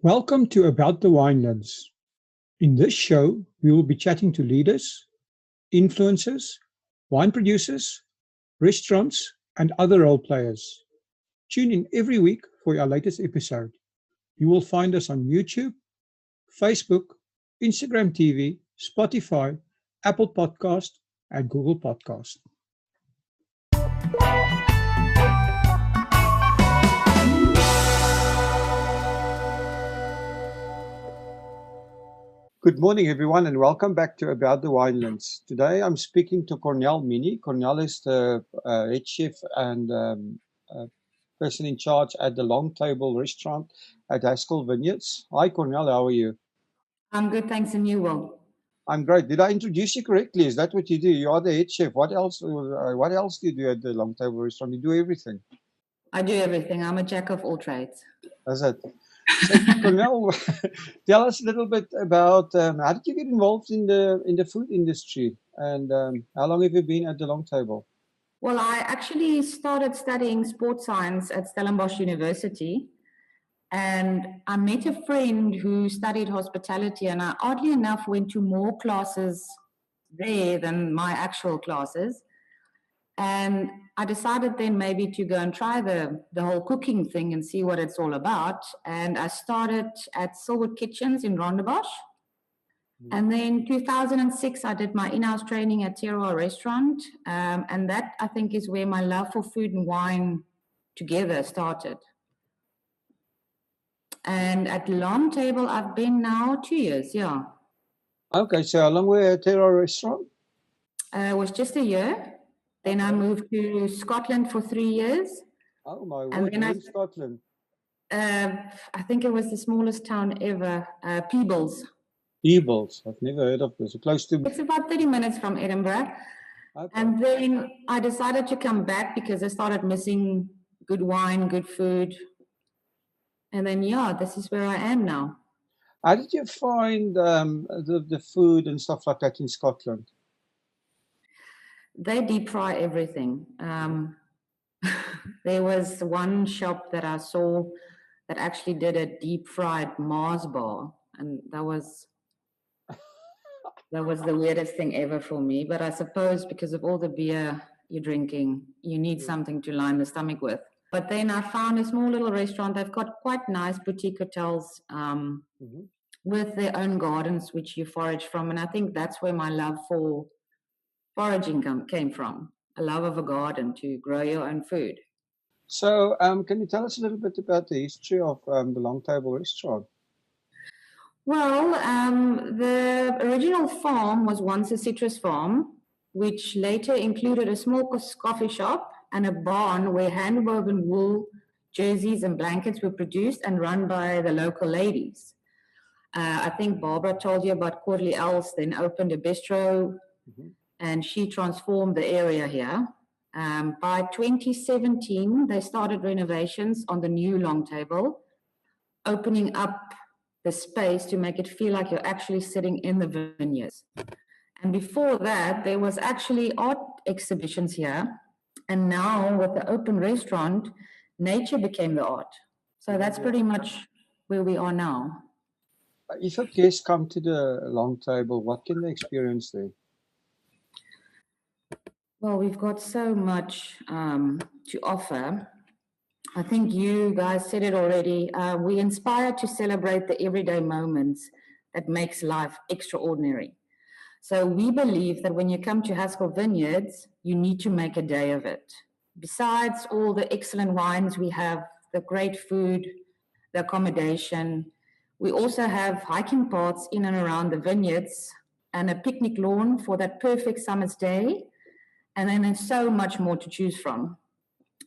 Welcome to About the Winelands. In this show, we will be chatting to leaders, influencers, wine producers, restaurants, and other role players. Tune in every week for our latest episode. You will find us on YouTube, Facebook, Instagram TV, Spotify, Apple Podcast, and Google Podcast. Good morning, everyone, and welcome back to About the Winelands. Today, I'm speaking to Cornelle Minie. Cornelle is the head chef and person in charge at the Longtable Restaurant at Haskell Vineyards. Hi, Cornelle, how are you? I'm good, thanks, and you, Will? I'm great. Did I introduce you correctly? Is that what you do? You are the head chef. What else? What else do you do at the Longtable Restaurant? You do everything. I do everything. I'm a jack of all trades. That's it. So, Cornelle, tell us a little bit about how did you get involved in the food industry, and how long have you been at the Longtable? Well, I actually started studying sports science at Stellenbosch University, and I met a friend who studied hospitality, and I oddly enough went to more classes there than my actual classes. And I decided then maybe to go and try the whole cooking thing and see what it's all about. And I started at Silwood Kitchens in Rondebosch. And then 2006, I did my in-house training at Terroir Restaurant. And that, I think, is where my love for food and wine together started. And at Longtable, I've been now 2 years, yeah. Okay, so how long were you at Terroir Restaurant? It was just a year. Then I moved to Scotland for 3 years. Oh my word, you're in Scotland. I think it was the smallest town ever, Peebles. Peebles, I've never heard of this. Close to. It's about 30 minutes from Edinburgh. Okay. And then I decided to come back because I started missing good wine, good food. And then, yeah, this is where I am now. How did you find the food and stuff like that in Scotland? They deep fry everything. There was one shop that I saw that actually did a deep fried Mars bar, and that was the weirdest thing ever for me. But I suppose because of all the beer you're drinking, you need something to line the stomach with. But then I found a small little restaurant. They've got quite nice boutique hotels with their own gardens, which you forage from, and I think that's where my love for foraging came from, a love of a garden to grow your own food. So can you tell us a little bit about the history of the Longtable Restaurant? Well, the original farm was once a citrus farm, which later included a small coffee shop and a barn where hand-woven wool, jerseys and blankets were produced and run by the local ladies. I think Barbara told you about Cornelle Minie, then opened a bistro, and she transformed the area here. By 2017, they started renovations on the new Longtable, opening up the space to make it feel like you're actually sitting in the vineyards. And before that, there was actually art exhibitions here. And now with the open restaurant, nature became the art. So that's pretty much where we are now. If a guest come to the Longtable, what can they experience there? Well, we've got so much to offer. I think you guys said it already. We inspire to celebrate the everyday moments that makes life extraordinary. So we believe that when you come to Haskell Vineyards, you need to make a day of it. Besides all the excellent wines we have, the great food, the accommodation, we also have hiking paths in and around the vineyards and a picnic lawn for that perfect summer's day. And then there's so much more to choose from.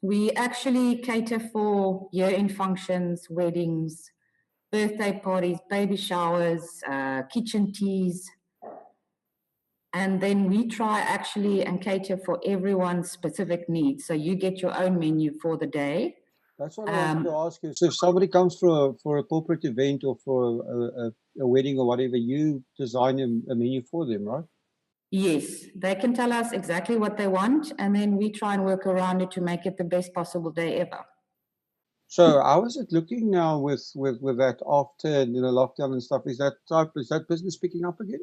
We actually cater for year-end functions, weddings, birthday parties, baby showers, kitchen teas. And then we try actually and cater for everyone's specific needs. So you get your own menu for the day. That's what I wanted to ask you. So if somebody comes for a corporate event or for a wedding or whatever, you design a menu for them, right? Yes, they can tell us exactly what they want, and then we try and work around it to make it the best possible day ever. So how is it looking now with that after lockdown and stuff? Is that business picking up again?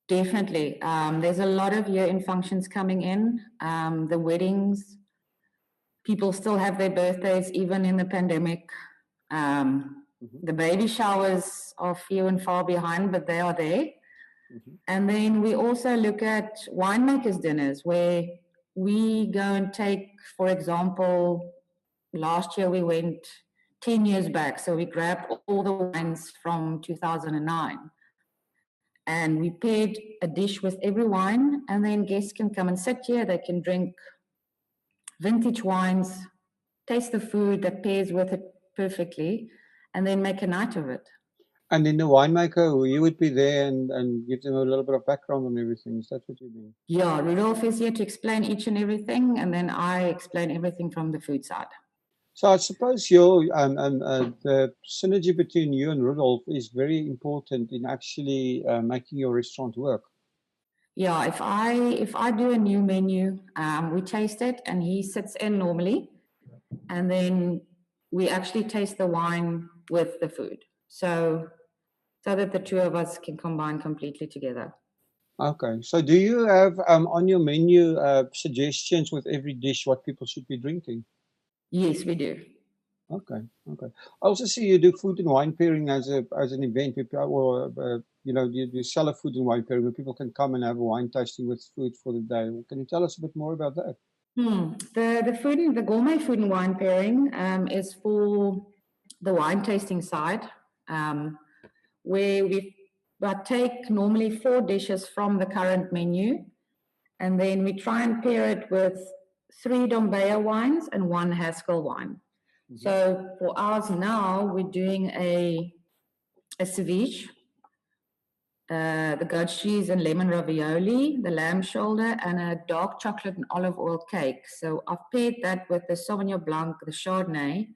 Definitely. There's a lot of year-end functions coming in. The weddings, people still have their birthdays even in the pandemic. The baby showers are few and far behind, but they are there. And then we also look at winemakers' dinners where we go and take, for example, last year we went 10 years back. So we grabbed all the wines from 2009 and we paired a dish with every wine. And then guests can come and sit here. They can drink vintage wines, taste the food that pairs with it perfectly, and then make a night of it. And then the winemaker, you would be there and give them a little bit of background on everything. Is that what you mean? Yeah, Rudolph is here to explain each and everything, and then I explain everything from the food side. So I suppose the synergy between you and Rudolph is very important in actually making your restaurant work. Yeah, if I do a new menu, we taste it, and he sits in normally, and then we actually taste the wine with the food, so that the two of us can combine completely together. Okay, so do you have on your menu suggestions with every dish what people should be drinking? Yes, we do. Okay. I also see you do food and wine pairing as an event, or you sell a food and wine pairing where people can come and have a wine tasting with food for the day. Can you tell us a bit more about that? The gourmet food and wine pairing is for the wine tasting side, where we take normally 4 dishes from the current menu, and then we try and pair it with 3 Dombea wines and 1 Haskell wine. So for ours now, we're doing a ceviche, the goat cheese and lemon ravioli, the lamb shoulder, and a dark chocolate and olive oil cake. So I've paired that with the Sauvignon Blanc, the Chardonnay,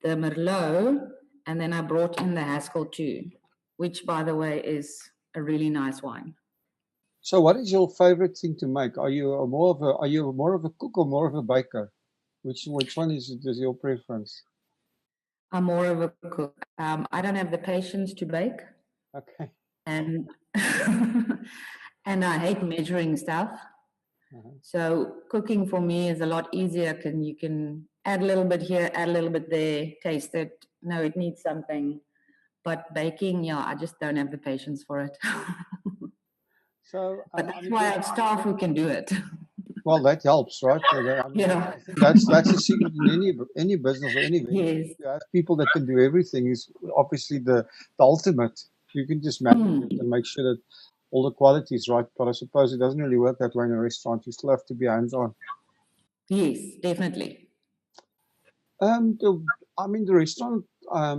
the Merlot, and then I brought in the Haskell too, which, by the way, is a really nice wine. So what is your favorite thing to make? Are you more of a cook or more of a baker? Which one is your preference? I'm more of a cook. I don't have the patience to bake. Okay. And and I hate measuring stuff. So cooking for me is a lot easier. You can add a little bit here, add a little bit there, taste it. No, it needs something. But baking, yeah, I just don't have the patience for it. So But that's why I have staff who can do it. well, that helps, right? Yeah. I think that's a secret in any business or any venture. Yes. You have people that can do everything is obviously the ultimate. You can just manage it and make sure that all the quality is right. But I suppose it doesn't really work that way in a restaurant. You still have to be hands-on. Yes, definitely. The restaurant. I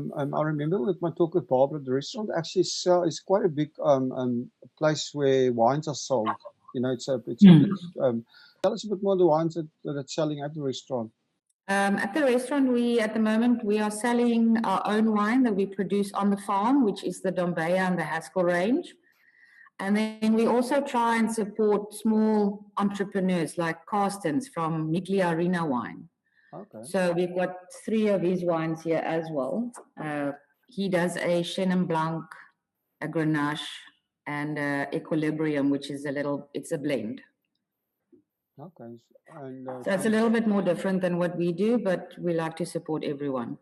remember with my talk with Barbara, the restaurant actually is quite a big place where wines are sold. It's a big. Tell us a bit more of the wines that it's selling at the restaurant. At the restaurant, at the moment we are selling our own wine that we produce on the farm, which is the Dombea and the Haskell range. And then we also try and support small entrepreneurs like Carstens from Miglia Arena Wine. Okay. So we've got 3 of his wines here as well. He does a Chenin Blanc, a Grenache, and Equilibrium, which is it's a blend. Okay. So it's a little bit more different than what we do, but we like to support everyone.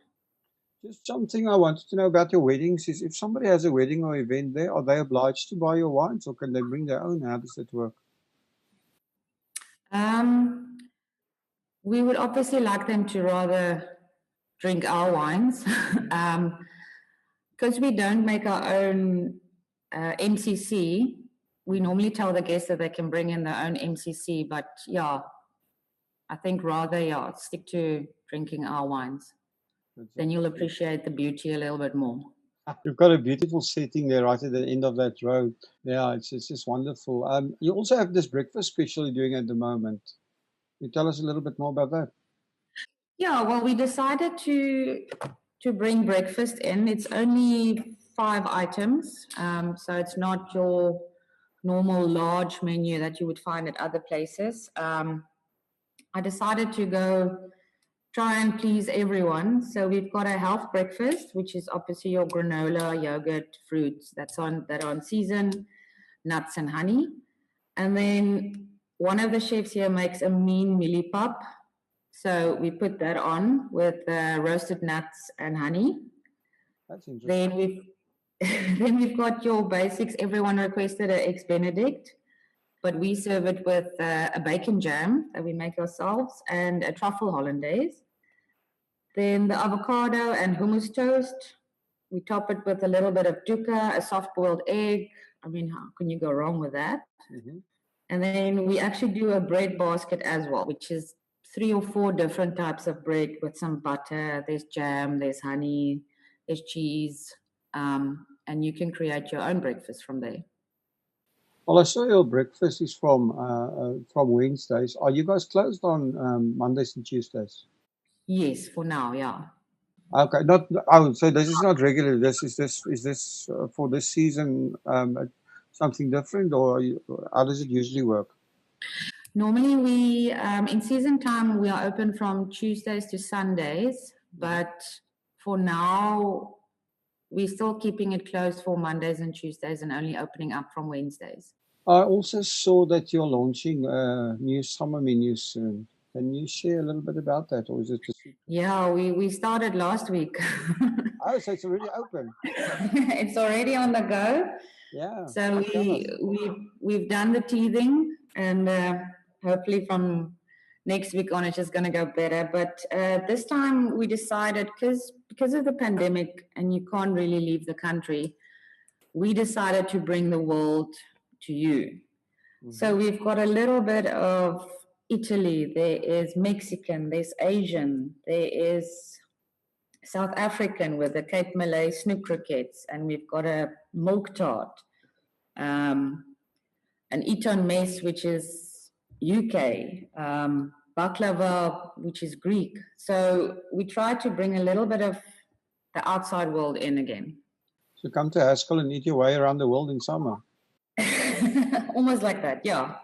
Just something I wanted to know about your weddings is if somebody has a wedding or event there, are they obliged to buy your wines or can they bring their own? How does that work? We would obviously like them to rather drink our wines because we don't make our own MCC. We normally tell the guests that they can bring in their own MCC, but yeah, I think rather, stick to drinking our wines. Then you'll appreciate the beauty a little bit more. You've got a beautiful setting there right at the end of that road. Yeah, it's just wonderful. You also have this breakfast special you're doing at the moment. Can you tell us a little bit more about that? Yeah, well, we decided to bring breakfast in. It's only 5 items, so it's not your normal large menu that you would find at other places. I decided to go try and please everyone. So we've got a health breakfast, which is obviously your granola, yogurt, fruits that are on season, nuts and honey. And then one of the chefs here makes a mean mealie pop. So we put that on with roasted nuts and honey. That's interesting. Then we've got your basics. Everyone requested an eggs Benedict, but we serve it with a bacon jam that we make ourselves and a truffle hollandaise. Then the avocado and hummus toast. We top it with a little bit of dukkha, a soft-boiled egg. I mean, how can you go wrong with that? Mm-hmm. And then we actually do a bread basket as well, which is 3 or 4 different types of bread with some butter. There's jam, there's honey, there's cheese, and you can create your own breakfast from there. Well, I saw your breakfast is from Wednesdays. Are you guys closed on Mondays and Tuesdays? Yes, for now, yeah. Okay, not. Oh, so this is not regular. Is this for this season something different, or how does it usually work? Normally, we in season time we are open from Tuesdays to Sundays, but for now we're still keeping it closed for Mondays and Tuesdays, and only opening up from Wednesdays. I also saw that you're launching new summer menus soon. Can you share a little bit about that, or is it just? Yeah, we started last week. Oh, so it's already open. It's already on the go. Yeah. So we've done the teething, and hopefully from next week on it's just going to go better. But this time we decided, because of the pandemic and you can't really leave the country, we decided to bring the world to you. Mm-hmm. So we've got a little bit of Italy, there is Mexican, there's Asian, there is South African with the Cape Malay snook croquettes, and we've got a milk tart, an Eton mess, which is UK, baklava, which is Greek. So we try to bring a little bit of the outside world in again. So come to Haskell and eat your way around the world in summer. Almost like that, yeah.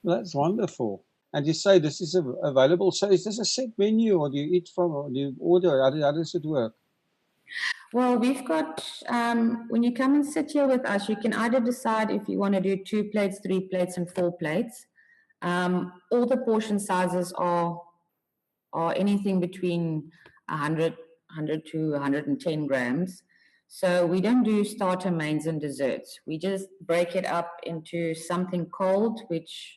That's wonderful. And you say this is available. So is this a set menu, or do you eat from, or do you order? How does it work? Well, we've got, when you come and sit here with us, you can either decide if you want to do 2 plates, 3 plates, and 4 plates. All the portion sizes are anything between 100 to 110 grams. So we don't do starter, mains, and desserts. We just break it up into something cold, which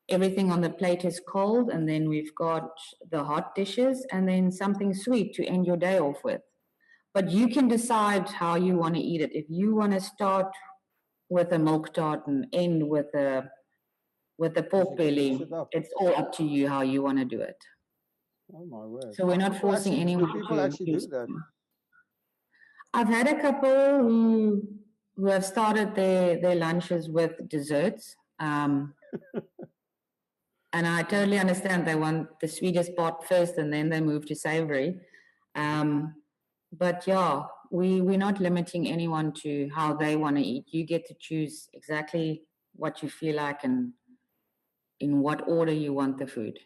everything on the plate is cold, and then we've got the hot dishes, and then something sweet to end your day off with. But you can decide how you want to eat it. If you want to start with a milk tart and end with a pork belly, it's all up to you how you want to do it. Oh my word! So we're not forcing anyone. Do people actually do that? I've had a couple who have started their lunches with desserts, and I totally understand they want the sweetest part first, and then they move to savory. But yeah, we're not limiting anyone to how they want to eat. You get to choose exactly what you feel like and in what order you want the food.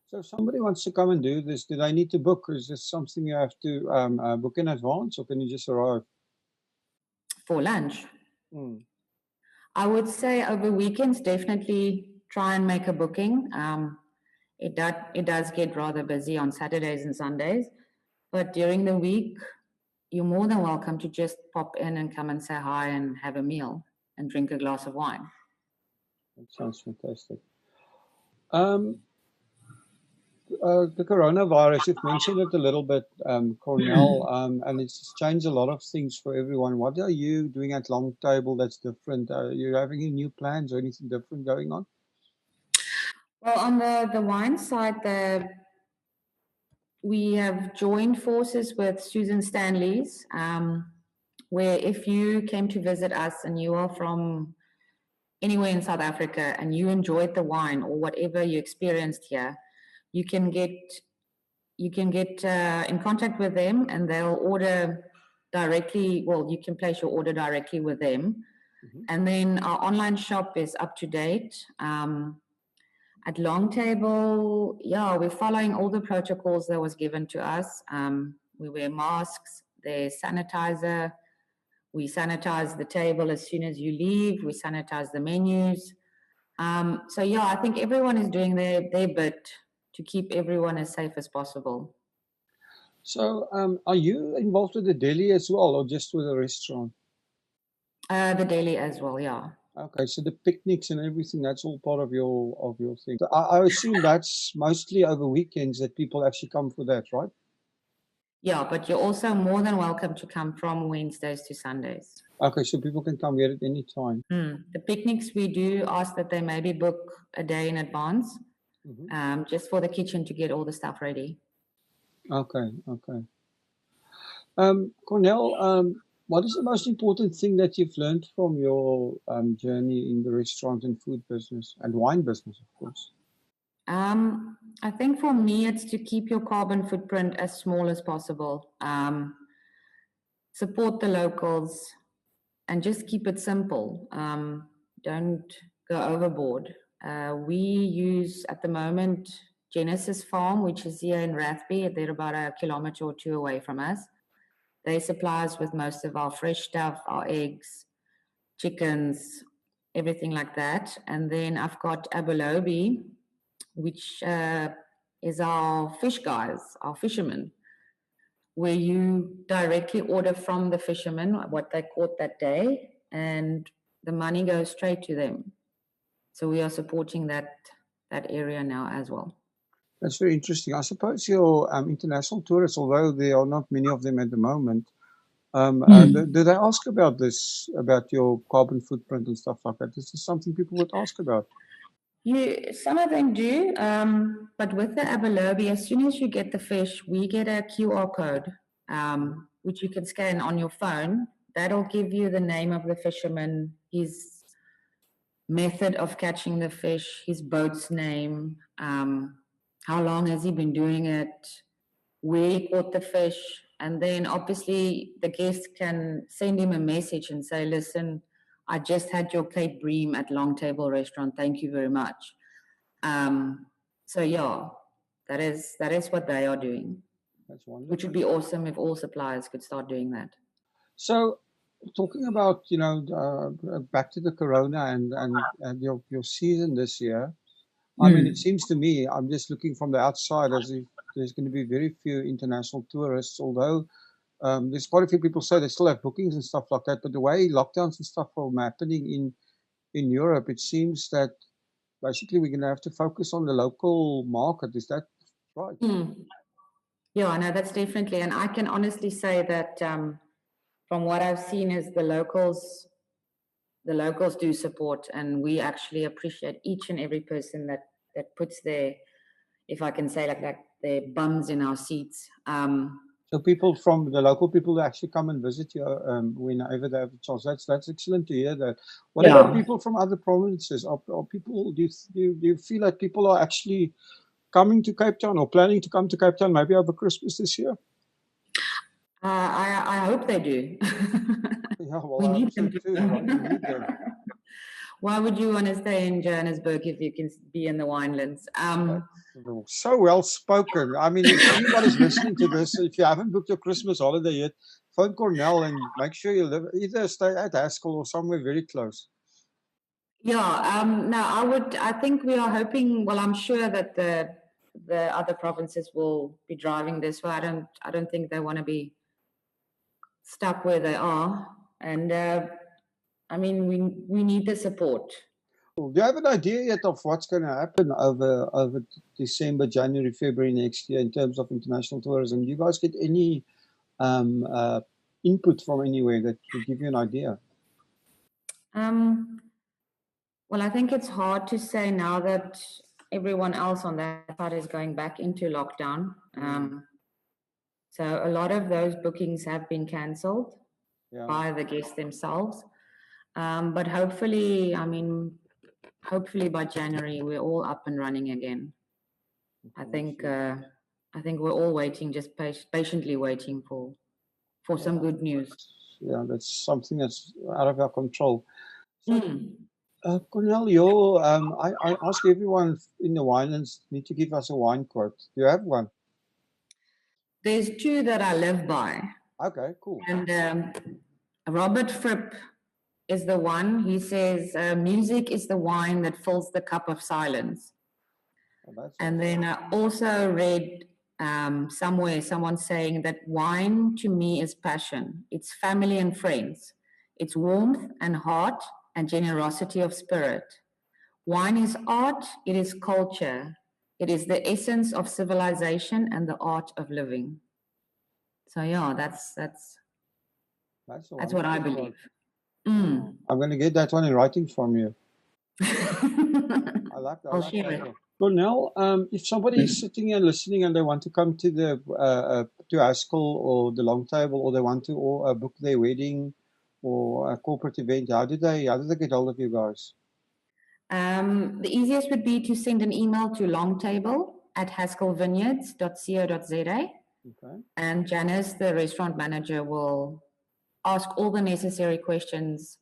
So if somebody wants to come and do this, do they need to book? Or is this something you have to book in advance, or can you just arrive? For lunch? I would say over weekends, definitely try and make a booking. It does get rather busy on Saturdays and Sundays, but during the week, you're more than welcome to just pop in and come and say hi and have a meal and drink a glass of wine. That sounds fantastic. The coronavirus, you've mentioned it a little bit, Cornelle, and it's changed a lot of things for everyone. What are you doing at Longtable that's different? Are you having any new plans or anything different going on? Well, on the wine side, we have joined forces with Susan Stanley's, where if you came to visit us and you are from anywhere in South Africa and you enjoyed the wine or whatever you experienced here, you can get in contact with them and they'll order directly. Well, you can place your order directly with them. And then our online shop is up to date. At Longtable, yeah, we're following all the protocols that was given to us. We wear masks, there's sanitizer. We sanitize the table as soon as you leave. We sanitize the menus. So yeah, I think everyone is doing their bit to keep everyone as safe as possible. So, are you involved with the deli as well, or just with the restaurant? The daily as well, yeah. Okay, so the picnics and everything, that's all part of your thing. So I assume that's mostly over weekends that people actually come for that, right? Yeah, but you're also more than welcome to come from Wednesdays to Sundays. Okay, so people can come here at any time. The picnics, we do ask that they maybe book a day in advance, just for the kitchen to get all the stuff ready. Okay, okay. Cornelle, what is the most important thing that you've learned from your journey in the restaurant and food business and wine business, of course? I think for me, it's to keep your carbon footprint as small as possible. Support the locals and just keep it simple. Don't go overboard. We use at the moment Genesis Farm, which is here in Rathby. They're about a kilometer or two away from us. They supply us with most of our fresh stuff, our eggs, chickens, everything like that. And then I've got Abelobi, which is our fish guys, our fishermen, where you directly order from the fishermen what they caught that day, and the money goes straight to them. So we are supporting that area now as well. That's very interesting. I suppose your international tourists, although there are not many of them at the moment, do they ask about this, about your carbon footprint and stuff like that? This is something people would ask about. Some of them do, but with the abelobi, as soon as you get the fish, we get a QR code, which you can scan on your phone. That'll give you the name of the fisherman, his method of catching the fish, his boat's name, how long has he been doing it, where he caught the fish, and then obviously the guest can send him a message and say, listen, I just had your Cape Bream at Longtable Restaurant. Thank you very much. So yeah, that is what they are doing. That's wonderful. Which would be awesome if all suppliers could start doing that. So, talking about back to the Corona and your season this year. I mean, it seems to me, I'm just looking from the outside as if there's going to be very few international tourists, although there's quite a few people say they still have bookings and stuff like that. But the way lockdowns and stuff are happening in Europe, it seems that basically we're going to have to focus on the local market. Is that right? Yeah, no, that's definitely. And I can honestly say that from what I've seen is the locals do support, and we actually appreciate each and every person that puts their, if I can say like that, their bums in our seats. So people from the local people that actually come and visit you whenever they have a chance. That's excellent to hear that. What about people from other provinces? Are people, do you feel like people are actually coming to Cape Town or planning to come to Cape Town maybe over Christmas this year? I hope they do. Yeah, well, we need them too, right? We need them. Why would you want to stay in Johannesburg if you can be in the Winelands? So well spoken. I mean, if anybody's listening to this, if you haven't booked your Christmas holiday yet, phone Cornelle and make sure you either stay at Haskell or somewhere very close. Yeah, no, I think we are hoping, well, I'm sure that the other provinces will be driving this. So I don't think they want to be stuck where they are. And I mean, we need the support. Do you have an idea yet of what's going to happen over December, January, February next year in terms of international tourism? Do you guys get any input from anywhere that would give you an idea? Well, I think it's hard to say now that everyone else on that side is going back into lockdown. So a lot of those bookings have been cancelled by the guests themselves. But hopefully, hopefully by January, we're all up and running again. I think we're all waiting, just patiently waiting for some good news. Yeah, that's something that's out of our control. So, Cornelle, I ask everyone in the Winelands need to give us a wine quote. Do you have one? There's two that I live by. Okay, cool. And Robert Fripp is the one. He says, music is the wine that fills the cup of silence. And then I also read somewhere someone saying that wine to me is passion. It's family and friends. It's warmth and heart and generosity of spirit. Wine is art, it is culture. It is the essence of civilization and the art of living. So yeah, that's what I believe. I'm going to get that one in writing from you. I like that. I'll share it. Cornelle, if somebody is sitting and listening and they want to come to the to Haskell or the Longtable, or they want to book their wedding or a corporate event, how do they get hold of you guys? The easiest would be to send an email to longtable@haskellvineyards.co.za. Okay. And Janice, the restaurant manager, will ask all the necessary questions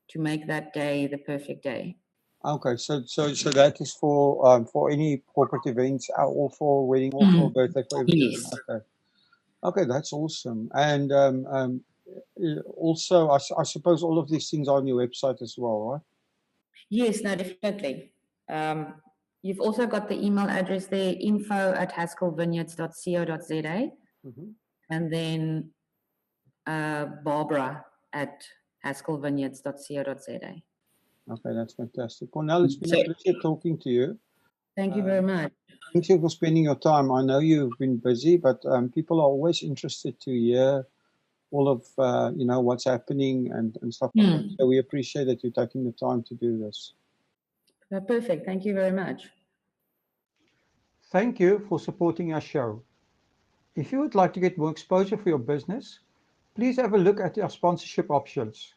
to make that day the perfect day. Okay, so that is for any corporate events, or for wedding, or for birthday, for everything. Yes. Okay, that's awesome. And also, I suppose all of these things are on your website as well, right? Yes, no, definitely. You've also got the email address there, info@haskellvineyards.co.za, and then Barbara@haskellvineyards.co.za. Okay, that's fantastic. Cornelle, it's been a pleasure talking to you. Thank you very much. Thank you for spending your time. I know you've been busy, but people are always interested to hear all of what's happening and stuff like that. So we appreciate that you're taking the time to do this. Perfect. Thank you very much. Thank you for supporting our show. If you would like to get more exposure for your business, please have a look at our sponsorship options.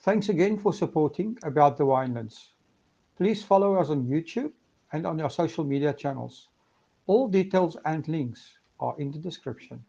Thanks again for supporting About the Winelands. Please follow us on YouTube and on our social media channels. All details and links are in the description.